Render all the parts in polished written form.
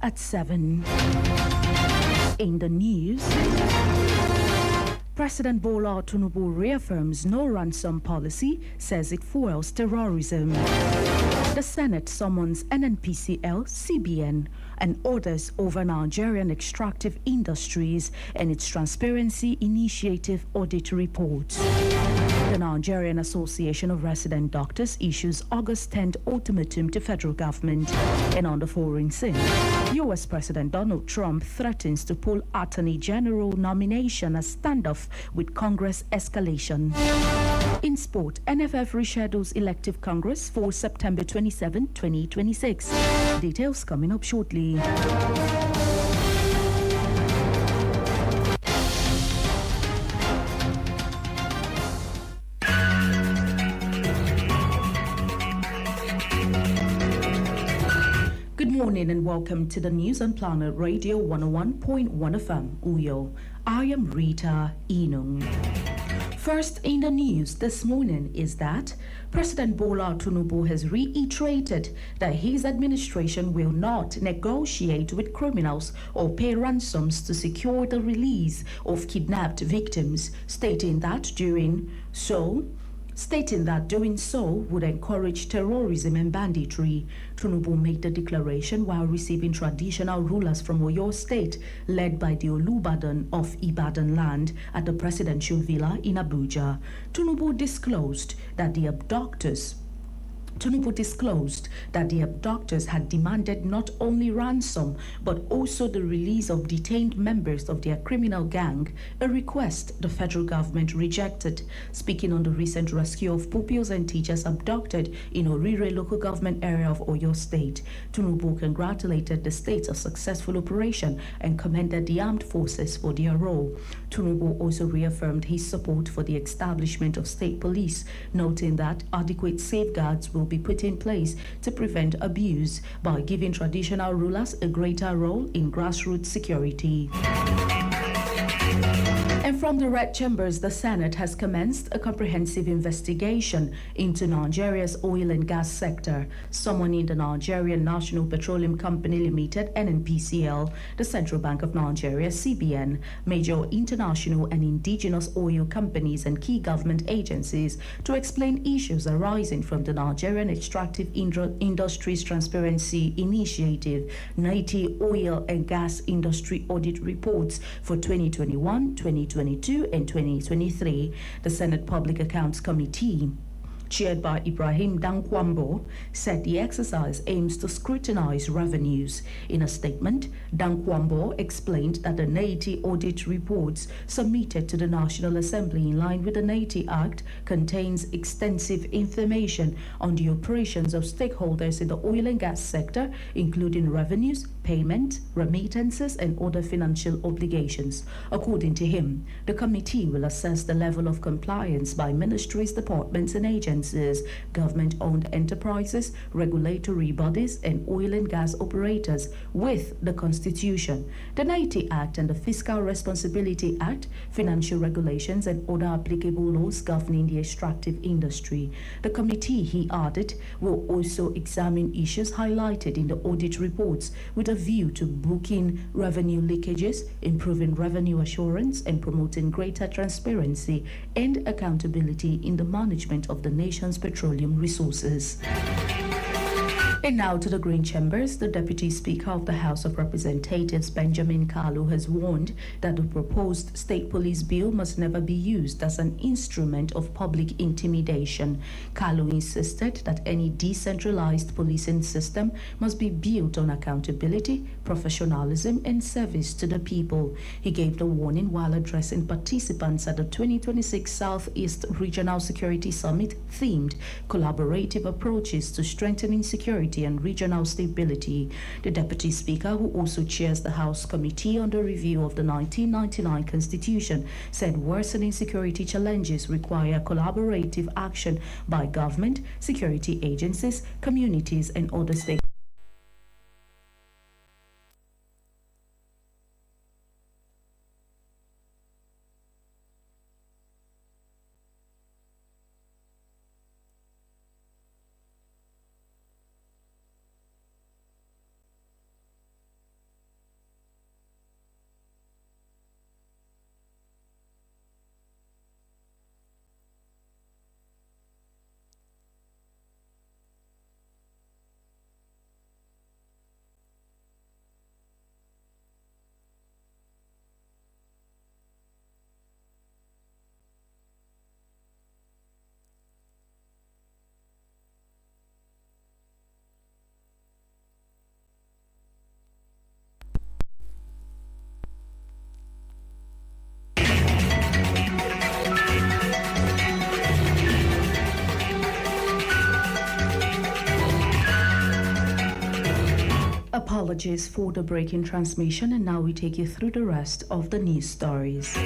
at 7. In the news, President Bola Tinubu reaffirms no ransom policy, says it fuels terrorism. The Senate summons NNPCL, CBN, and orders over Nigerian extractive industries and its Transparency Initiative audit report. The Nigerian Association of Resident Doctors issues August 10th ultimatum to federal government. And on the foreign scene, U.S. President Donald Trump threatens to pull Attorney General nomination as standoff with Congress escalation. In sport, NFF reschedules elective Congress for September 27, 2026. Details coming up shortly. Good morning and welcome to the news on Planet Radio 101.1 FM, Uyo. I am Rita Inung. First in the news this morning is that President Bola Tinubu has reiterated that his administration will not negotiate with criminals or pay ransoms to secure the release of kidnapped victims, stating that doing so would encourage terrorism and banditry. Tinubu made the declaration while receiving traditional rulers from Oyo State, led by the Olubadan of Ibadan land, at the presidential villa in Abuja. Tinubu disclosed that the abductors had demanded not only ransom but also the release of detained members of their criminal gang, a request the federal government rejected. Speaking on the recent rescue of pupils and teachers abducted in Orire local government area of Oyo State, Tinubu congratulated the state's successful operation and commended the armed forces for their role. Tinubu also reaffirmed his support for the establishment of state police, noting that adequate safeguards will be put in place to prevent abuse by giving traditional rulers a greater role in grassroots security. And from the Red Chambers, the Senate has commenced a comprehensive investigation into Nigeria's oil and gas sector, summoning the Nigerian National Petroleum Company Limited, NNPCL, the Central Bank of Nigeria, CBN, major international and indigenous oil companies and key government agencies to explain issues arising from the Nigerian Extractive Industries Transparency Initiative, NITI Oil and Gas Industry Audit Reports for 2021, 2022 and 2023. The Senate Public Accounts Committee, chaired by Ibrahim Dankwambo, said the exercise aims to scrutinize revenues. In a statement, Dankwambo explained that the NAITI audit reports submitted to the National Assembly in line with the NAITI Act contains extensive information on the operations of stakeholders in the oil and gas sector, including revenues, payment, remittances, and other financial obligations. According to him, the committee will assess the level of compliance by ministries, departments, and agencies, government-owned enterprises, regulatory bodies, and oil and gas operators with the Constitution, the NITI Act and the Fiscal Responsibility Act, financial regulations, and other applicable laws governing the extractive industry. The committee, he added, will also examine issues highlighted in the audit reports with a view to booking revenue leakages, improving revenue assurance, and promoting greater transparency and accountability in the management of the nation's petroleum resources. And now to the Green Chambers. The Deputy Speaker of the House of Representatives, Benjamin Kalu, has warned that the proposed state police bill must never be used as an instrument of public intimidation. Kalu insisted that any decentralized policing system must be built on accountability, professionalism, and service to the people. He gave the warning while addressing participants at the 2026 Southeast Regional Security Summit themed Collaborative Approaches to Strengthening Security and Regional Stability. The Deputy Speaker, who also chairs the House Committee on the Review of the 1999 Constitution, said worsening security challenges require collaborative action by government, security agencies, communities, and other stakeholders. Apologies for the break in transmission, and now we take you through the rest of the news stories.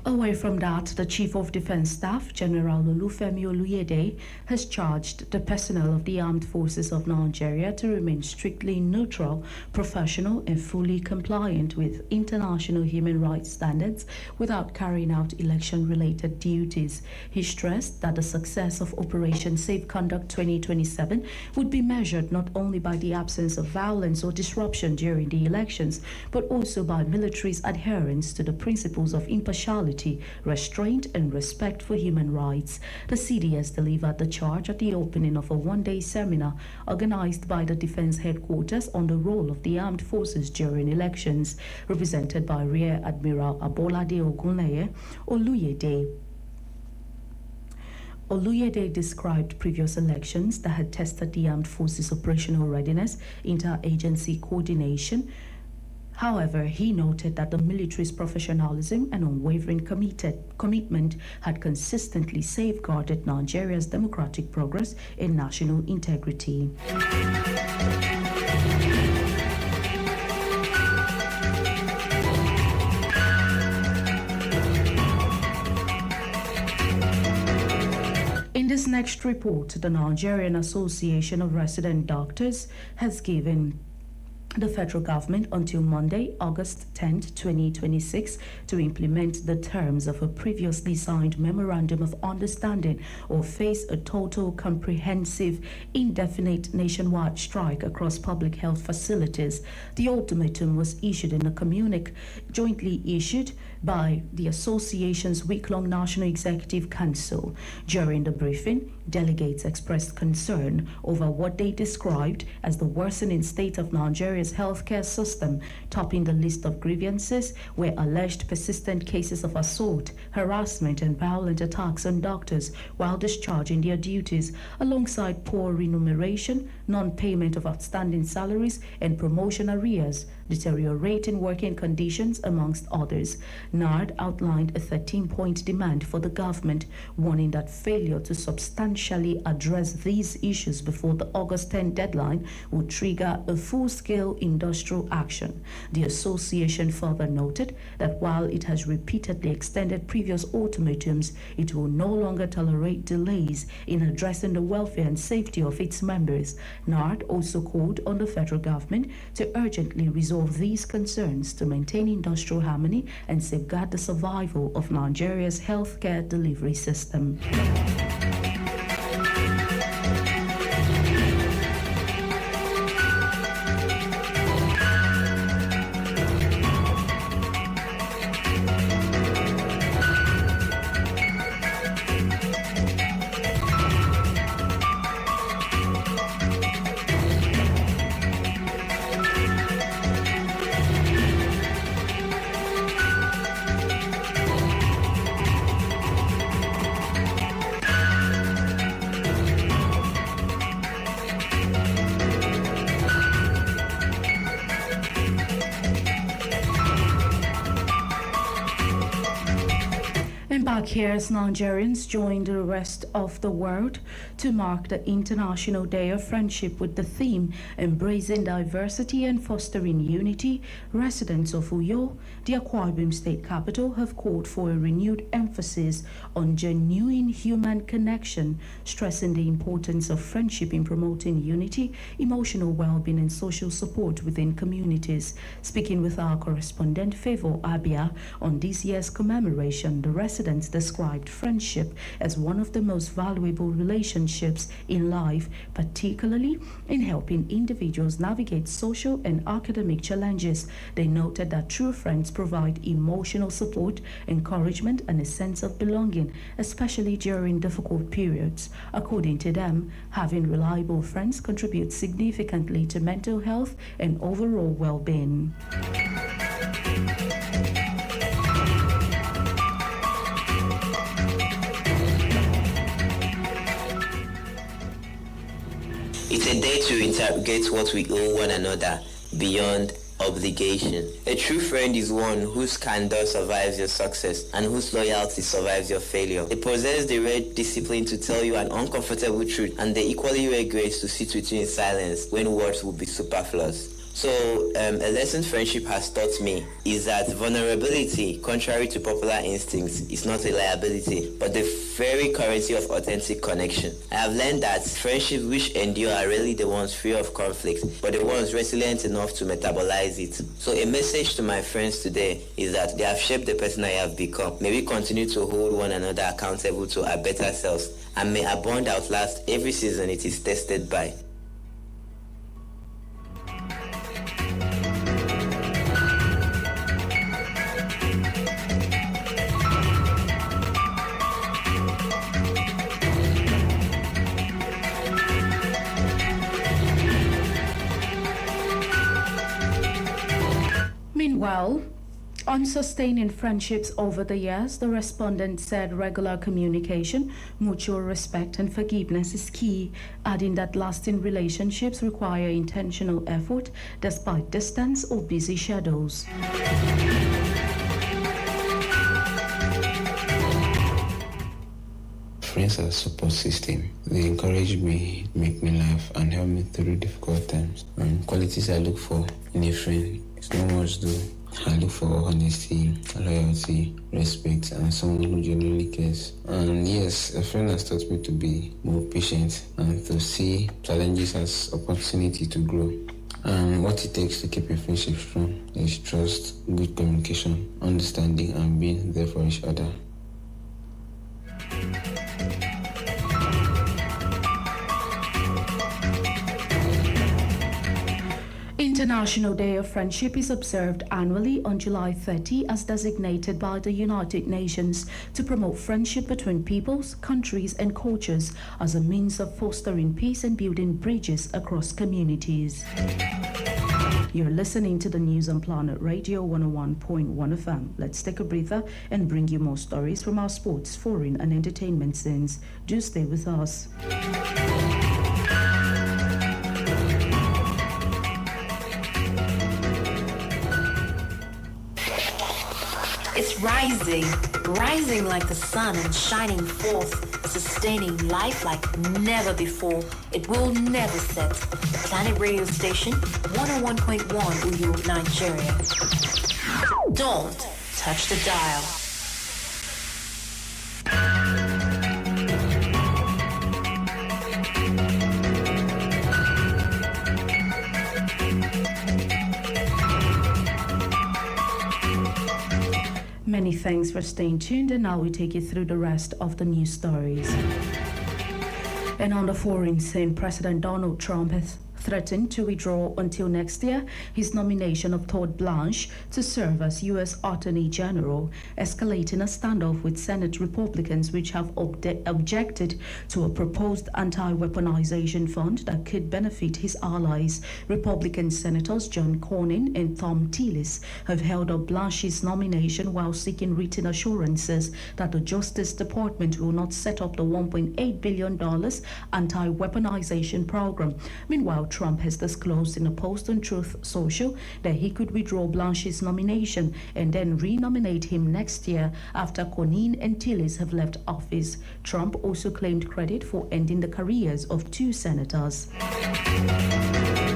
Away from that, the Chief of Defense Staff, General Olufemi Oluyede, has charged the personnel of the Armed Forces of Nigeria to remain strictly neutral, professional, and fully compliant with international human rights standards without carrying out election-related duties. He stressed that the success of Operation Safe Conduct 2027 would be measured not only by the absence of violence or disruption during the elections, but also by military's adherence to the principles of impartiality, restraint, and respect for human rights. The CDS delivered the charge at the opening of a one-day seminar organized by the Defense Headquarters on the role of the armed forces during elections, represented by Rear Admiral Abolade Ogunleye. Oluyede described previous elections that had tested the armed forces' operational readiness, interagency coordination. However, he noted that the military's professionalism and unwavering commitment had consistently safeguarded Nigeria's democratic progress and national integrity. In this next report, the Nigerian Association of Resident Doctors has given the federal government until Monday, August 10, 2026, to implement the terms of a previously signed Memorandum of Understanding or face a total, comprehensive, indefinite nationwide strike across public health facilities. The ultimatum was issued in a communique jointly issued by the association's week-long National Executive Council. During the briefing, delegates expressed concern over what they described as the worsening state of Nigeria's healthcare system. Topping the list of grievances were alleged persistent cases of assault, harassment, and violent attacks on doctors while discharging their duties, alongside poor remuneration, non-payment of outstanding salaries, and promotion arrears, deteriorating working conditions, amongst others. NARD outlined a 13-point demand for the government, warning that failure to substantially address these issues before the August 10 deadline would trigger a full-scale industrial action. The association further noted that while it has repeatedly extended previous ultimatums, it will no longer tolerate delays in addressing the welfare and safety of its members. NARD also called on the federal government to urgently resolve these concerns to maintain industrial harmony and safeguard the survival of Nigeria's healthcare delivery system. Back here, as Nigerians join the rest of the world to mark the International Day of Friendship with the theme Embracing Diversity and Fostering Unity, residents of Uyo, the Akwa Ibom state capital, have called for a renewed emphasis on genuine human connection, stressing the importance of friendship in promoting unity, emotional well-being, and social support within communities. Speaking with our correspondent Favor Abia on this year's commemoration, the residents described friendship as one of the most valuable relationships in life, particularly in helping individuals navigate social and academic challenges. They noted that true friends provide emotional support, encouragement, and a sense of belonging, especially during difficult periods. According to them, having reliable friends contributes significantly to mental health and overall well-being. It's a day to interrogate what we owe one another beyond obligation. A true friend is one whose candor survives your success and whose loyalty survives your failure. They possess the rare discipline to tell you an uncomfortable truth, and they equally rare grace to sit with you in silence when words would be superfluous. So, a lesson friendship has taught me is that vulnerability, contrary to popular instincts, is not a liability, but the very currency of authentic connection. I have learned that friendships which endure are rarely the ones free of conflict, but the ones resilient enough to metabolize it. So a message to my friends today is that they have shaped the person I have become. May we continue to hold one another accountable to our better selves, and may our bond outlast every season it is tested by. Meanwhile, on sustaining friendships over the years, the respondent said regular communication, mutual respect, and forgiveness is key, adding that lasting relationships require intentional effort despite distance or busy schedules. Friends are a support system. They encourage me, make me laugh, and help me through difficult times. Qualities I look for in a friend is not much though. I look for honesty, loyalty, respect, and someone who genuinely cares. And yes, a friend has taught me to be more patient and to see challenges as opportunity to grow. And what it takes to keep a friendship strong is trust, good communication, understanding, and being there for each other. International Day of Friendship is observed annually on July 30 as designated by the United Nations to promote friendship between peoples, countries, and cultures as a means of fostering peace and building bridges across communities. You're listening to the news on Planet Radio 101.1 FM. Let's take a breather and bring you more stories from our sports, foreign, and entertainment scenes. Do stay with us. It's rising like the sun and shining forth, sustaining life like never before. It will never set. Planet Radio Station 101.1 Uyo, Nigeria. Don't touch the dial. Many thanks for staying tuned, and now we take you through the rest of the news stories. And on the foreign scene, President Donald Trump has threatened to withdraw until next year his nomination of Todd Blanche to serve as U.S. Attorney General, escalating a standoff with Senate Republicans which have objected to a proposed anti-weaponization fund that could benefit his allies. Republican Senators John Cornyn and Thom Tillis have held up Blanche's nomination while seeking written assurances that the Justice Department will not set up the $1.8 billion anti-weaponization program. Meanwhile, Trump has disclosed in a post on Truth Social that he could withdraw Blanche's nomination and then renominate him next year after Cornyn and Tillis have left office. Trump also claimed credit for ending the careers of two senators.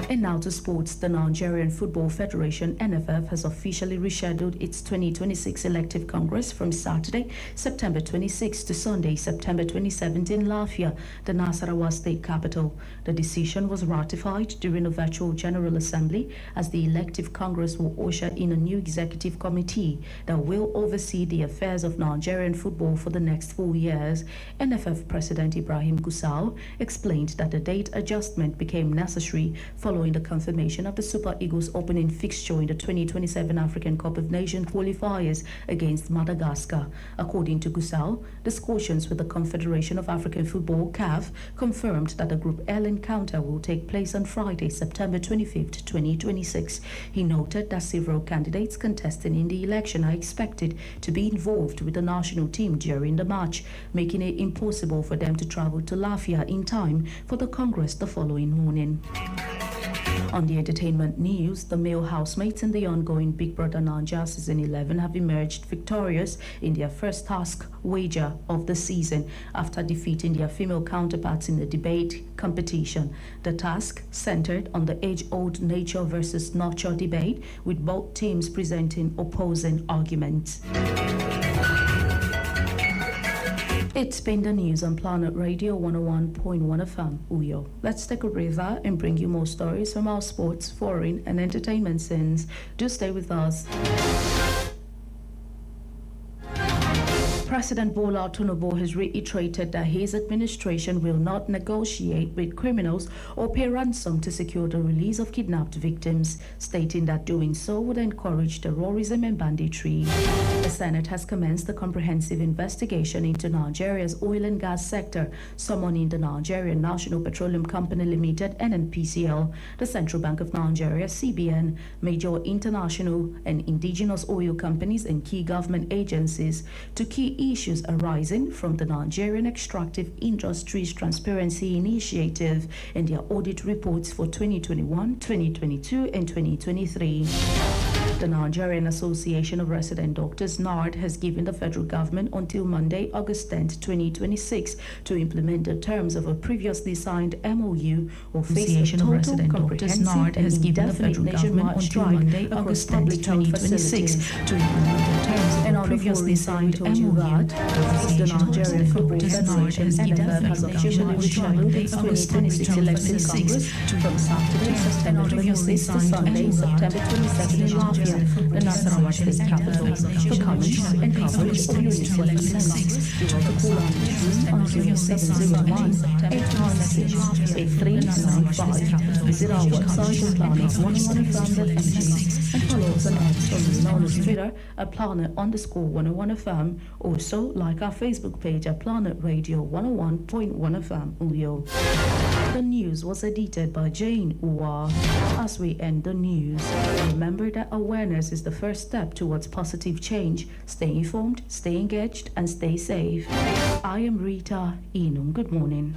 And now to sports. The Nigerian Football Federation (NFF) has officially rescheduled its 2026 elective congress from Saturday, September 26 to Sunday, September 27 in Lafia, the Nasarawa state capital. The decision was ratified during a virtual General Assembly as the elective congress will usher in a new executive committee that will oversee the affairs of Nigerian football for the next 4 years. NFF President Ibrahim Gusau explained that the date adjustment became necessary following the confirmation of the Super Eagles opening fixture in the 2027 African Cup of Nations qualifiers against Madagascar. According to Gusau, discussions with the Confederation of African Football (CAF) confirmed that the Group L encounter will take place on Friday, September 25, 2026. He noted that several candidates contesting in the election are expected to be involved with the national team during the match, making it impossible for them to travel to Lafia in time for the Congress the following morning. On the entertainment news, the male housemates in the ongoing Big Brother Naija Season 11 have emerged victorious in their first task wager of the season after defeating their female counterparts in the debate competition. The task centered on the age-old nature versus nurture debate, with both teams presenting opposing arguments. It's been the news on Planet Radio 101.1 FM, Uyo. Let's take a breather and bring you more stories from our sports, foreign, and entertainment scenes. Do stay with us. President Bola Tinubu has reiterated that his administration will not negotiate with criminals or pay ransom to secure the release of kidnapped victims, stating that doing so would encourage terrorism and banditry. The Senate has commenced a comprehensive investigation into Nigeria's oil and gas sector, summoning the Nigerian National Petroleum Company Limited (NNPCL), the Central Bank of Nigeria (CBN), major international and indigenous oil companies, and key government agencies to key issues arising from the Nigerian Extractive Industries Transparency Initiative and their audit reports for 2021, 2022, and 2023. The Nigerian Association of Resident Doctors (NARD) has given the federal government until Monday, August 10, 2026, to implement the terms of a previously signed MOU or face a total, comprehensive, and indefinite nationwide strike across public health facilities to implement the terms of a previously signed MOU. The Nigerian Football Federation (NFF) has officially rescheduled its 2026 elected Congress from Saturday, September 26 to Sunday, September 27 in Lafayette, the Nasarawa State capital, for comments and coverage of news events. You are to call on the 0701 896 8395. Visit our website at planet101fm.ng and follow us on X known as Twitter at planet_101fm. Also, like our Facebook page at Planet Radio 101.1 FM, Uyo. The news was edited by Jane Uwa. As we end the news, remember that awareness is the first step towards positive change. Stay informed, stay engaged, and stay safe. I am Rita Inum. Good morning.